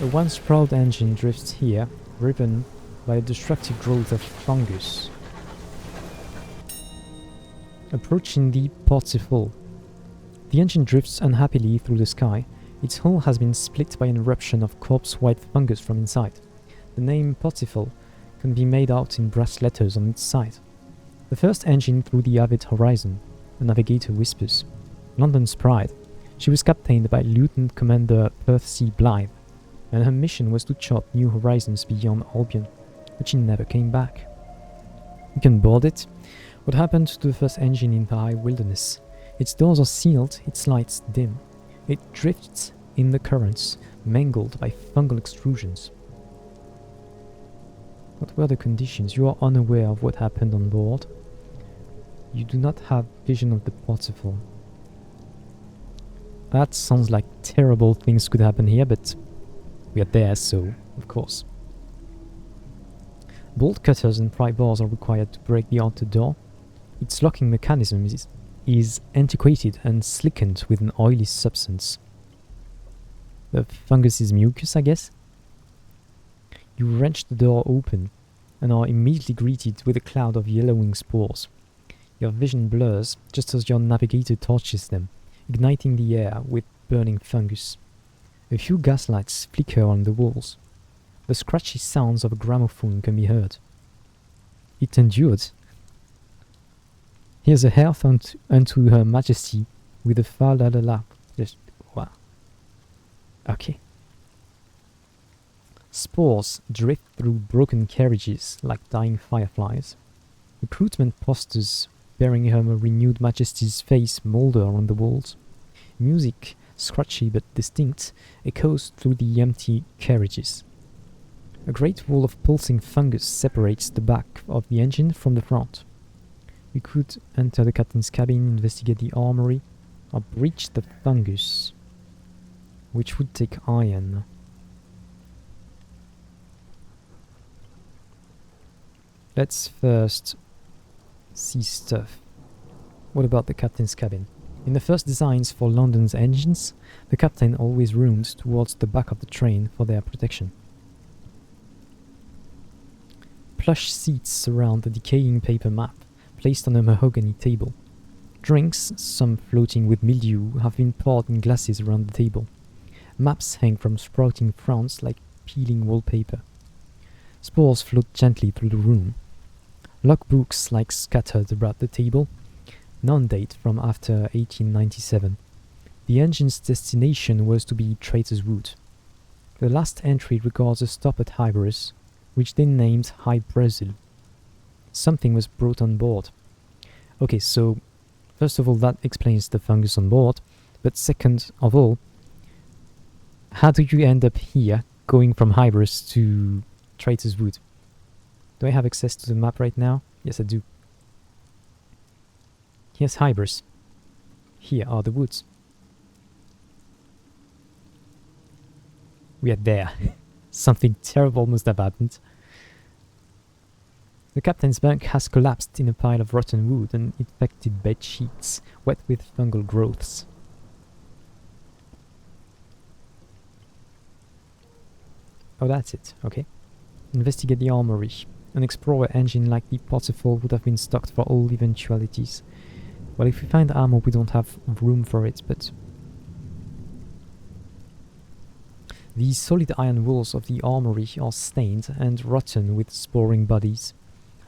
A once proud engine drifts here, riven by a destructive growth of fungus. Approaching the Parzifal. The engine drifts unhappily through the sky. Its hull has been split by an eruption of corpse-white fungus from inside. The name Parzifal can be made out in brass letters on its side. The first engine through the avid horizon, a navigator whispers. London's pride. She was captained by Lieutenant Commander Percy Blythe, and her mission was to chart new horizons beyond Albion, but she never came back. You can board it. What happened to the first engine in the high wilderness? Its doors are sealed, its lights dim. It drifts in the currents, mangled by fungal extrusions. What were the conditions? You are unaware of what happened on board. You do not have vision of the Parzifal. That sounds like terrible things could happen here, but we are there, so of course. Bolt cutters and pry bars are required to break the outer door. Its locking mechanism is antiquated and slickened with an oily substance. The fungus is mucus, I guess? You wrench the door open and are immediately greeted with a cloud of yellowing spores. Your vision blurs just as your navigator torches them, igniting the air with burning fungus. A few gaslights flicker on the walls. The scratchy sounds of a gramophone can be heard. It endured. Here's a health unto Her Majesty with a fa-la-la-la. Wow. Okay. Spores drift through broken carriages like dying fireflies. Recruitment posters bearing Her Renewed Majesty's face moulder on the walls. Music, scratchy but distinct, echoes through the empty carriages. A great wall of pulsing fungus separates the back of the engine from the front. You could enter the captain's cabin, investigate the armory, or breach the fungus, which would take iron. Let's first see stuff. What about the captain's cabin? In the first designs for London's engines, the captain always roomed towards the back of the train for their protection. Plush seats surround the decaying paper map, placed on a mahogany table. Drinks, some floating with mildew, have been poured in glasses around the table. Maps hang from sprouting fronds like peeling wallpaper. Spores float gently through the room. Logbooks lie scattered about the table. None date from after 1897. The engine's destination was to be Traitor's Wood. The last entry records a stop at Hyberus, which they named High Brazil. Something was brought on board. Okay, so first of all, that explains the fungus on board, but second of all, how do you end up here, going from Hyberus to Traitor's Wood? Do I have access to the map right now? Yes, I do. Here's Hyberus. Here are the woods. We are there. Something terrible must have happened. The captain's bunk has collapsed in a pile of rotten wood and infected bed sheets, wet with fungal growths. Oh, that's it. Okay. Investigate the armory. An explorer engine like the Parzifal would have been stocked for all eventualities. Well, if we find armor, we don't have room for it, but... The solid iron walls of the armory are stained and rotten with sporing bodies.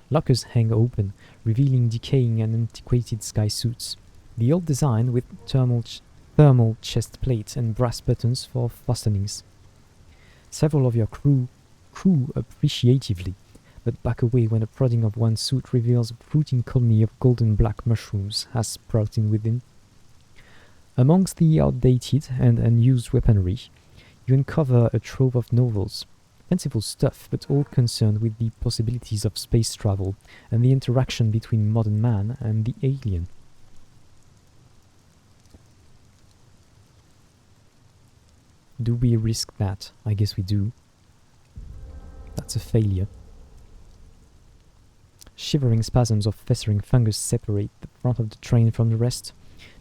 Lockers hang open, revealing decaying and antiquated sky suits. The old design with thermal chest plates and brass buttons for fastenings. Several of your crew appreciatively, but back away when a prodding of one suit reveals a fruiting colony of golden black mushrooms has sprouted within. Amongst the outdated and unused weaponry, you uncover a trove of novels. Fanciful stuff, but all concerned with the possibilities of space travel and the interaction between modern man and the alien. Do we risk that? I guess we do. That's a failure. Shivering spasms of festering fungus separate the front of the train from the rest.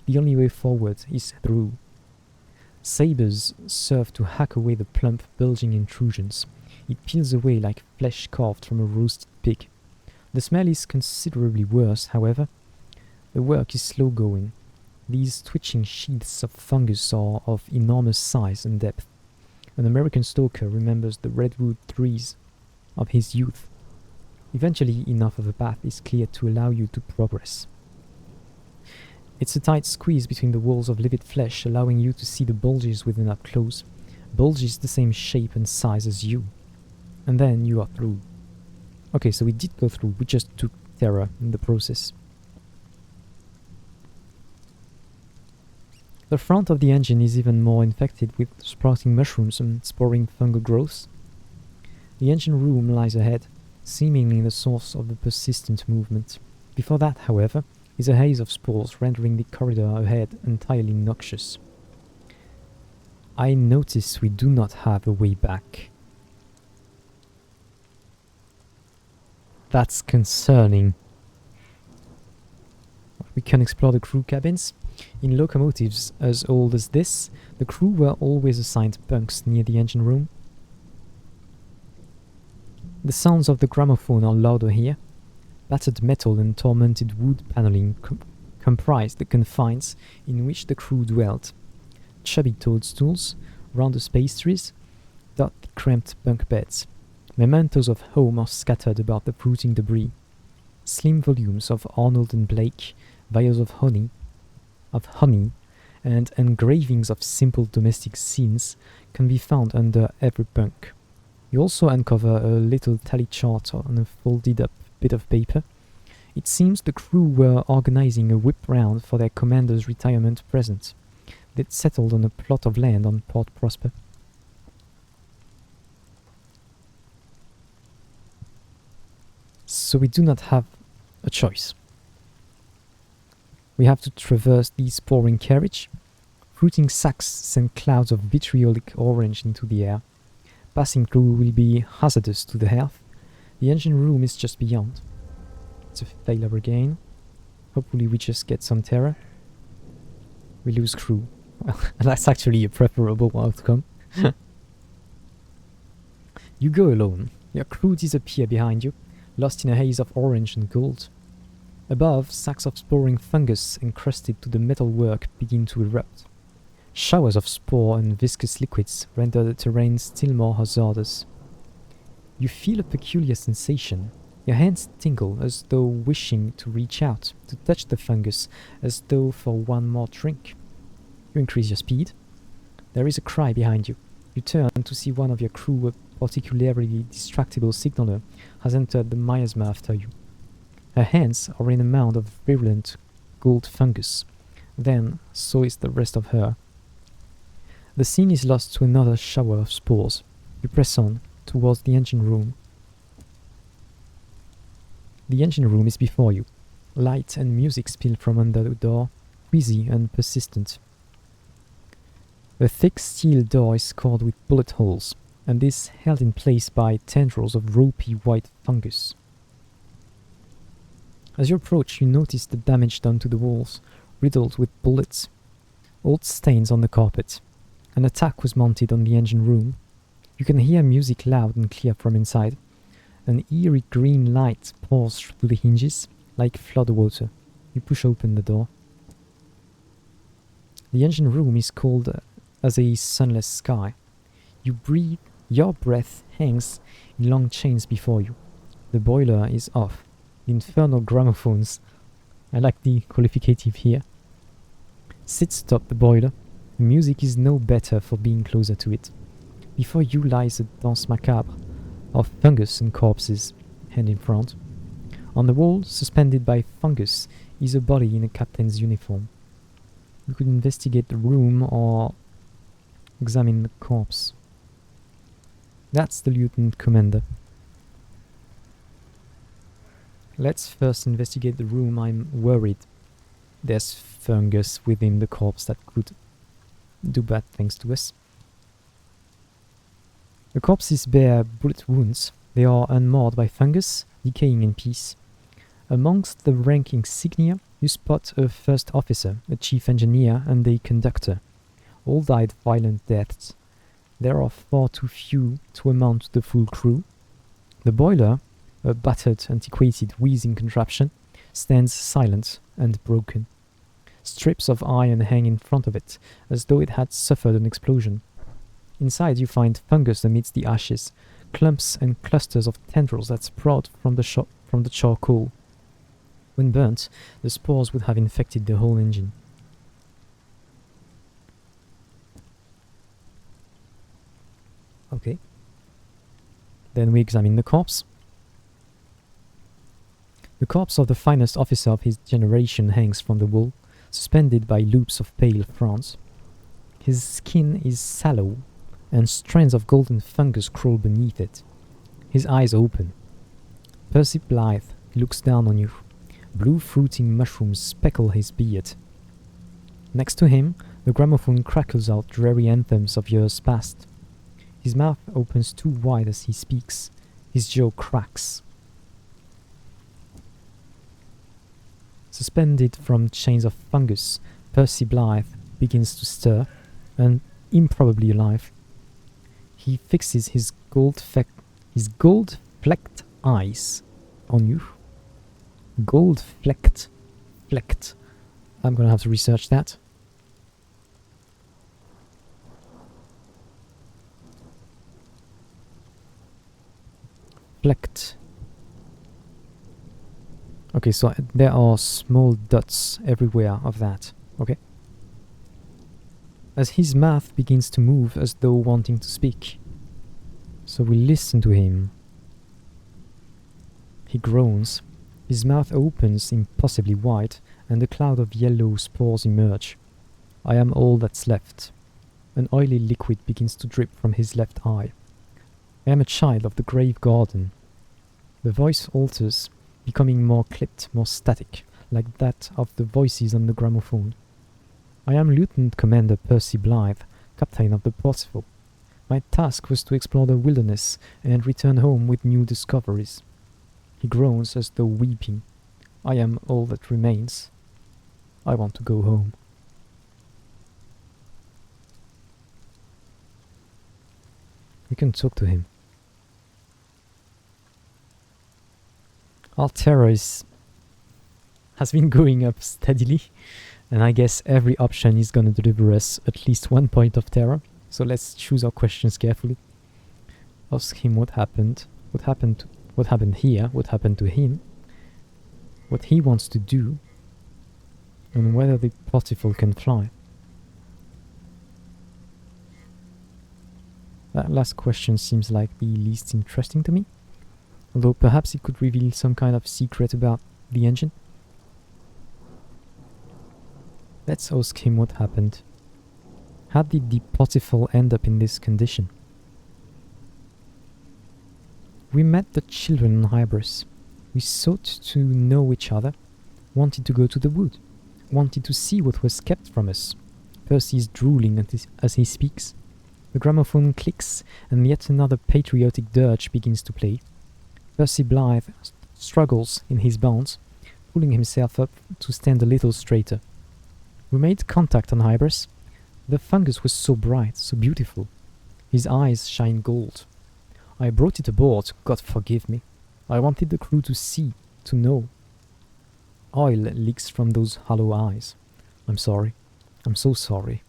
The only way forward is through. Sabers serve to hack away the plump, bulging intrusions. It peels away like flesh carved from a roasted pig. The smell is considerably worse, however. The work is slow going. These twitching sheaths of fungus are of enormous size and depth. An American stalker remembers the redwood trees of his youth. Eventually, enough of a path is cleared to allow you to progress. It's a tight squeeze between the walls of livid flesh, allowing you to see the bulges within up close. Bulges the same shape and size as you. And then you are through. Okay, so we did go through, we just took terror in the process. The front of the engine is even more infected with sprouting mushrooms and sporing fungal growths. The engine room lies ahead, seemingly the source of the persistent movement. Before that, however, is a haze of spores rendering the corridor ahead entirely noxious. I notice we do not have a way back. That's concerning. We can explore the crew cabins. In locomotives as old as this, the crew were always assigned bunks near the engine room. The sounds of the gramophone are louder here. Battered metal and tormented wood paneling comprise the confines in which the crew dwelt. Chubby toadstools, rounded pastries, dot the cramped bunk beds. Mementos of home are scattered about the fruiting debris. Slim volumes of Arnold and Blake, vials of honey, and engravings of simple domestic scenes can be found under every bunk. You also uncover a little tally chart on a folded up bit of paper. It seems the crew were organizing a whip round for their commander's retirement present. They'd settled on a plot of land on Port Prosper. So we do not have a choice. We have to traverse this pouring carriage. Fruiting sacks send clouds of vitriolic orange into the air. Passing through will be hazardous to the health. The engine room is just beyond. It's a failure again. Hopefully we just get some terror. We lose crew. Well, that's actually a preferable outcome. You go alone. Your crew disappear behind you, lost in a haze of orange and gold. Above, sacks of sporing fungus encrusted to the metalwork begin to erupt. Showers of spore and viscous liquids render the terrain still more hazardous. You feel a peculiar sensation. Your hands tingle as though wishing to reach out, to touch the fungus, as though for one more drink. You increase your speed. There is a cry behind you. You turn to see one of your crew, a particularly distractible signaller, has entered the miasma after you. Her hands are in a mound of virulent gold fungus. Then, so is the rest of her. The scene is lost to another shower of spores. You press on, towards the engine room. The engine room is before you. Light and music spill from under the door, wheezy and persistent. The thick steel door is scored with bullet holes, and is held in place by tendrils of ropey white fungus. As you approach, you notice the damage done to the walls, riddled with bullets. Old stains on the carpet. An attack was mounted on the engine room. You can hear music loud and clear from inside. An eerie green light pours through the hinges, like flood water. You push open the door. The engine room is cold as a sunless sky. You breathe, your breath hangs in long chains before you. The boiler is off. The infernal gramophones, I like the qualificative here, sit stop the boiler. The music is no better for being closer to it. Before you lies a danse macabre of fungus and corpses, hand in front. On the wall, suspended by fungus, is a body in a captain's uniform. You could investigate the room or examine the corpse. That's the lieutenant commander. Let's first investigate the room. I'm worried. There's fungus within the corpse that could do bad things to us. The corpses bear bullet wounds. They are unmarred by fungus, decaying in peace. Amongst the rank insignia, you spot a first officer, a chief engineer, and a conductor. All died violent deaths. There are far too few to amount to the full crew. The boiler, a battered, antiquated, wheezing contraption, stands silent and broken. Strips of iron hang in front of it, as though it had suffered an explosion. Inside you find fungus amidst the ashes, clumps and clusters of tendrils that sprout from the charcoal. When burnt, the spores would have infected the whole engine. Okay. Then we examine the corpse. The corpse of the finest officer of his generation hangs from the wall, suspended by loops of pale fronds. His skin is sallow, and strands of golden fungus crawl beneath it. His eyes open. Percy Blythe looks down on you. Blue fruiting mushrooms speckle his beard. Next to him, the gramophone crackles out dreary anthems of years past. His mouth opens too wide as he speaks. His jaw cracks. Suspended from chains of fungus, Percy Blythe begins to stir, and improbably alive. He fixes his gold-flecked eyes on you. Gold-flecked. I'm gonna have to research that. Flecked. Okay, so there are small dots everywhere of that. Okay. As his mouth begins to move as though wanting to speak. So we listen to him. He groans. His mouth opens impossibly wide, and a cloud of yellow spores emerge. I am all that's left. An oily liquid begins to drip from his left eye. I am a child of the grave garden. The voice alters, becoming more clipped, more static, like that of the voices on the gramophone. I am Lieutenant Commander Percy Blythe, captain of the Parzifal. My task was to explore the wilderness and return home with new discoveries. He groans as though weeping. I am all that remains. I want to go home. We can talk to him. Our terror has been going up steadily, and I guess every option is gonna deliver us at least 1 point of terror. So let's choose our questions carefully. Ask him what happened here, what happened to him, what he wants to do, and whether the Parzifal can fly. That last question seems like the least interesting to me, although perhaps it could reveal some kind of secret about the engine. Let's ask him what happened. How did the Parzifal end up in this condition? We met the children on Hybris. We sought to know each other, wanted to go to the wood, wanted to see what was kept from us. Percy is drooling as he speaks. The gramophone clicks, and yet another patriotic dirge begins to play. Percy Blythe struggles in his bonds, pulling himself up to stand a little straighter. We made contact on Hybris. The fungus was so bright, so beautiful. His eyes shine gold. I brought it aboard, God forgive me. I wanted the crew to see, to know. Oil leaks from those hollow eyes. I'm sorry. I'm so sorry.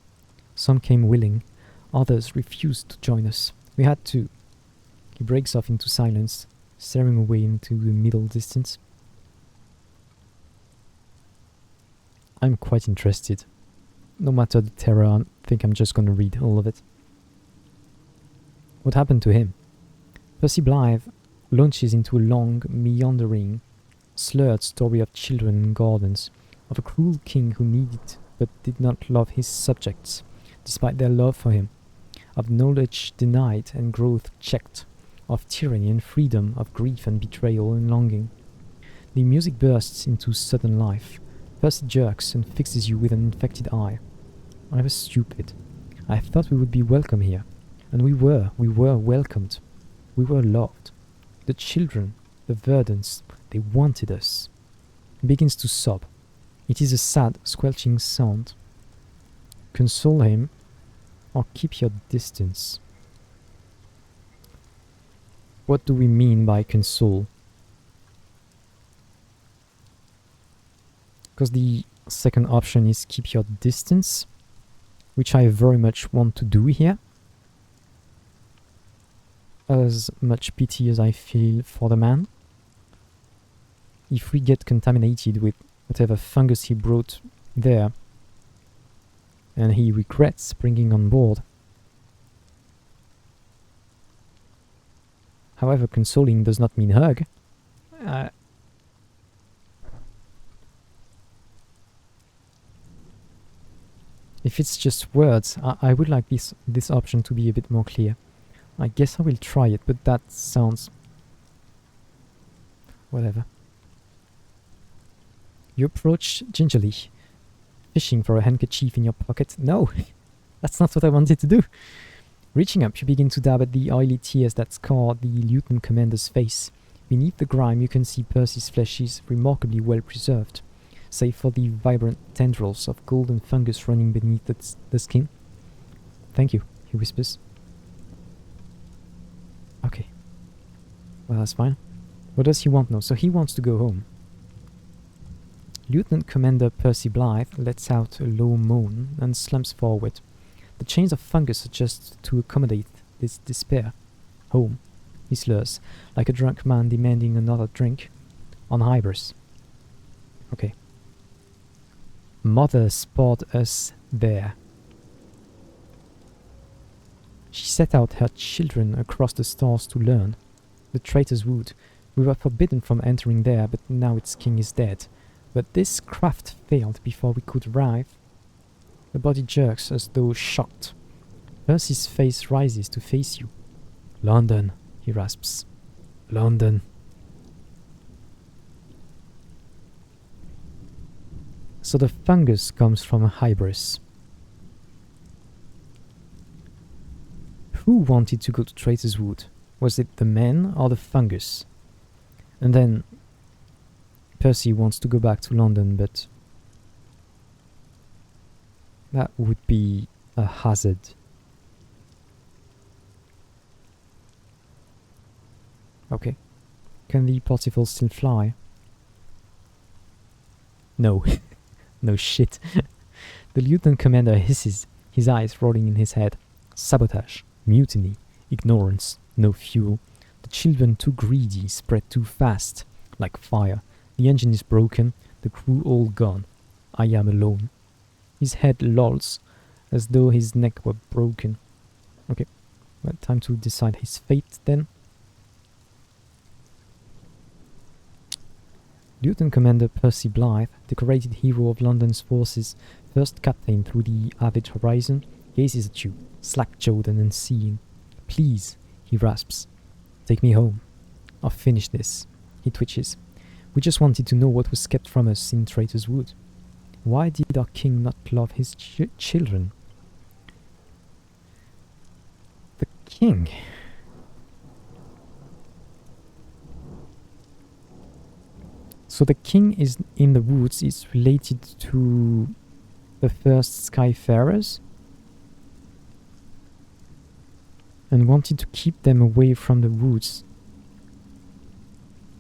Some came willing, others refused to join us. We had to. He breaks off into silence, staring away into the middle distance. I'm quite interested. No matter the terror, I think I'm just gonna read all of it. What happened to him? Percy Blythe launches into a long, meandering, slurred story of children and gardens, of a cruel king who needed but did not love his subjects, despite their love for him, of knowledge denied and growth checked, of tyranny and freedom, of grief and betrayal and longing. The music bursts into sudden life. Percy jerks and fixes you with an infected eye. I was stupid. I thought we would be welcome here. And we were welcomed. We were loved. The children, the Verdants, they wanted us. He begins to sob. It is a sad, squelching sound. Console him, or keep your distance. What do we mean by console? Because the second option is keep your distance, which I very much want to do here. As much pity as I feel for the man. If we get contaminated with whatever fungus he brought there, and he regrets bringing on board. However, consoling does not mean hug. If it's just words, I would like this option to be a bit more clear. I guess I will try it, but that sounds... whatever. You approach gingerly, fishing for a handkerchief in your pocket. No, that's not what I wanted to do. Reaching up, you begin to dab at the oily tears that scar the Lieutenant Commander's face. Beneath the grime, you can see Percy's flesh is remarkably well preserved, save for the vibrant tendrils of golden fungus running beneath the skin. Thank you, he whispers. Okay. Well, that's fine. What does he want now? So he wants to go home. Lieutenant Commander Percy Blythe lets out a low moan and slumps forward. The chains of fungus adjust to accommodate this despair. Home, he slurs, like a drunk man demanding another drink. On Hybris. Okay. Mother spawed us there. She set out her children across the stars to learn. The Traitor's Wood. We were forbidden from entering there, but now its king is dead. But this craft failed before we could arrive. The body jerks as though shocked. Percy's face rises to face you. London, he rasps. London. So the fungus comes from Hybris. Who wanted to go to Traitor's Wood? Was it the men or the fungus? And then Percy wants to go back to London, but that would be a hazard. Okay. Can the Parzifal still fly? No. No shit. The Lieutenant Commander hisses, his eyes rolling in his head. Sabotage, mutiny, ignorance, no fuel. The children too greedy, spread too fast, like fire. The engine is broken, the crew all gone. I am alone. His head lolls, as though his neck were broken. Okay, well, time to decide his fate then. Lieutenant Commander Percy Blythe, decorated hero of London's forces, first captain through the avid horizon, gazes at you, slack-jawed and unseeing. Please, he rasps. Take me home. I've finished this. He twitches. We just wanted to know what was kept from us in Traitor's Wood. Why did our king not love his children? The king... So the king is in the woods is related to the first Skyfarers and wanted to keep them away from the woods.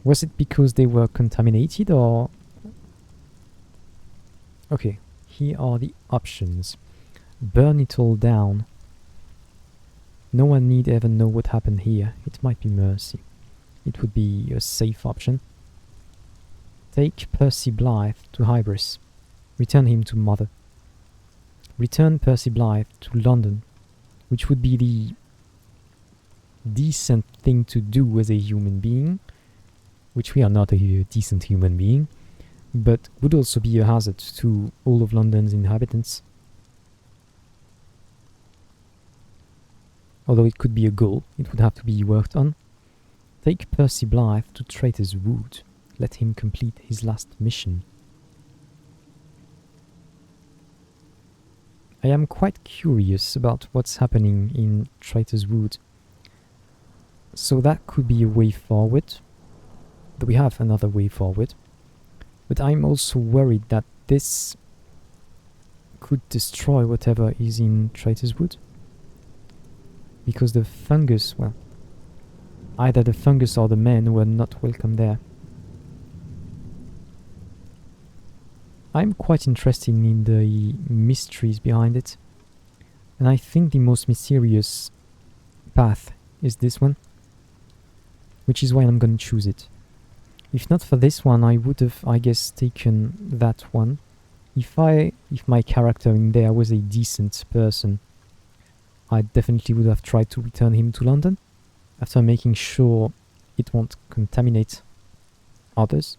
Was it because they were contaminated or... Okay, here are the options. Burn it all down. No one need ever know what happened here. It might be mercy. It would be a safe option. Take Percy Blythe to Hybris. Return him to Mother. Return Percy Blythe to London, which would be the decent thing to do as a human being, which we are not a decent human being, but would also be a hazard to all of London's inhabitants. Although it could be a goal, it would have to be worked on. Take Percy Blythe to Traitor's Wood. Let him complete his last mission. I am quite curious about what's happening in Traitor's Wood. So that could be a way forward. We have another way forward. But I'm also worried that this could destroy whatever is in Traitor's Wood. because the fungus, well, either the fungus or the men were not welcome there. I'm quite interested in the mysteries behind it, and I think the most mysterious path is this one, which is why I'm gonna choose it. If not for this one, I would have, I guess, taken that one. If my character in there was a decent person, I definitely would have tried to return him to London, after making sure it won't contaminate others.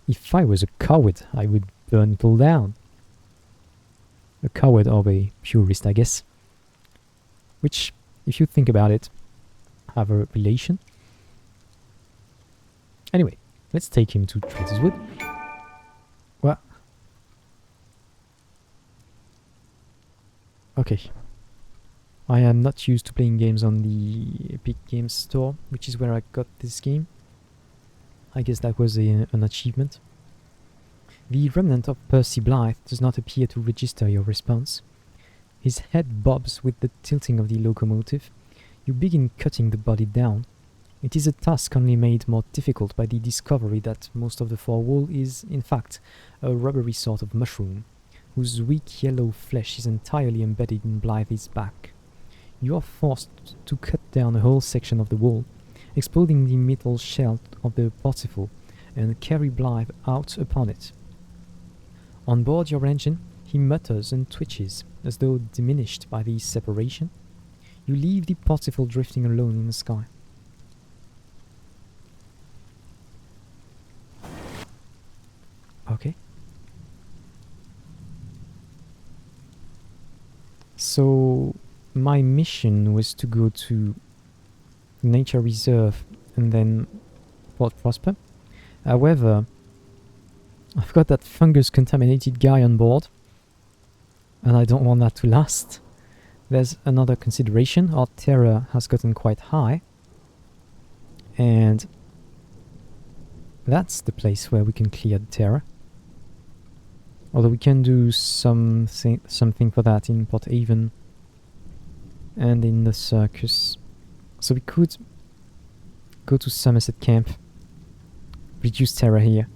If I was a coward, I would burn it all down. A coward or a purist, I guess. Which, if you think about it, have a relation. Anyway, let's take him to Trader's Wood. What? Okay. I am not used to playing games on the Epic Games Store, which is where I got this game. I guess that was an achievement. The remnant of Percy Blythe does not appear to register your response. His head bobs with the tilting of the locomotive. You begin cutting the body down. It is a task only made more difficult by the discovery that most of the forewall is, in fact, a rubbery sort of mushroom, whose weak yellow flesh is entirely embedded in Blythe's back. You are forced to cut down a whole section of the wall, exploding the metal shell of the Parzifal, and carry Blythe out upon it. On board your engine, he mutters and twitches, as though diminished by the separation. You leave the Parzifal drifting alone in the sky. Okay. So my mission was to go to nature reserve and then Port Prosper. However, I've got that fungus contaminated guy on board, and I don't want that to last. There's another consideration. Our terror has gotten quite high, and that's the place where we can clear the terror. Although we can do something for that in Port Haven and in the circus. So we could go to Somerset Camp, reduce terror here,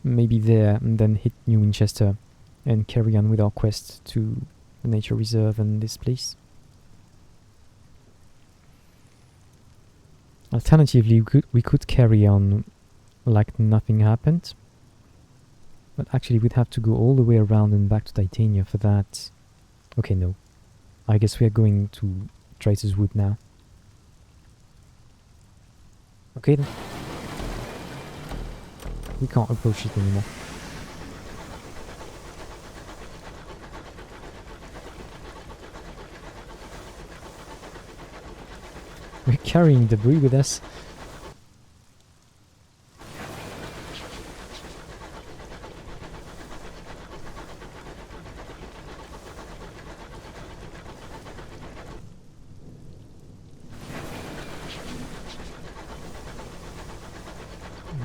maybe there, and then hit New Winchester and carry on with our quest to the nature reserve and this place. Alternatively, we could carry on like nothing happened. But actually we'd have to go all the way around and back to Titania for that. Okay, no. I guess we are going to Trader's Wood now. Okay then. We can't approach it anymore. We're carrying debris with us.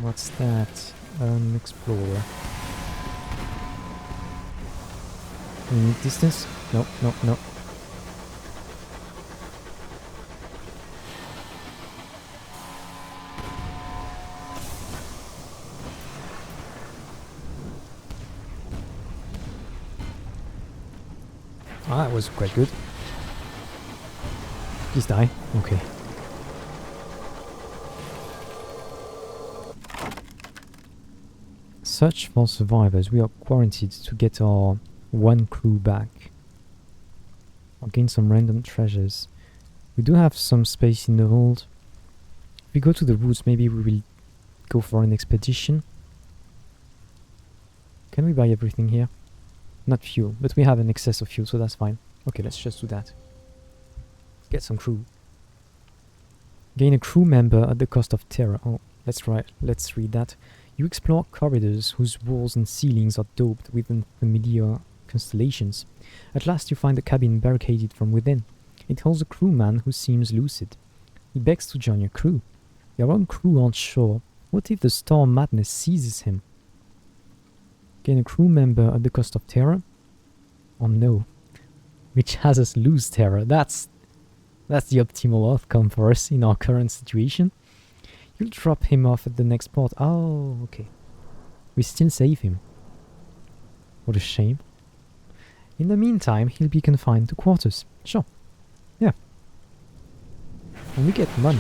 What's that? An explorer. Any distance? No, no, no. Ah, that was quite good. Please die. Okay. Search for survivors. We are quarantined to get our one crew back. Or gain some random treasures. We do have some space in the hold. If we go to the woods, maybe we will go for an expedition. Can we buy everything here? Not fuel, but we have an excess of fuel, so that's fine. Okay, let's just do that. Get some crew. Gain a crew member at the cost of terror. Oh, let's read that. You explore corridors whose walls and ceilings are doped with familiar constellations. At last you find the cabin barricaded from within. It holds a crewman who seems lucid. He begs to join your crew. Your own crew aren't sure. What if the storm madness seizes him? Gain a crew member at the cost of terror. Oh no. Which has us lose Terra. That's the optimal outcome for us in our current situation. You'll drop him off at the next port. Oh, okay. We still save him. What a shame. In the meantime, he'll be confined to quarters. Sure. Yeah. And we get money.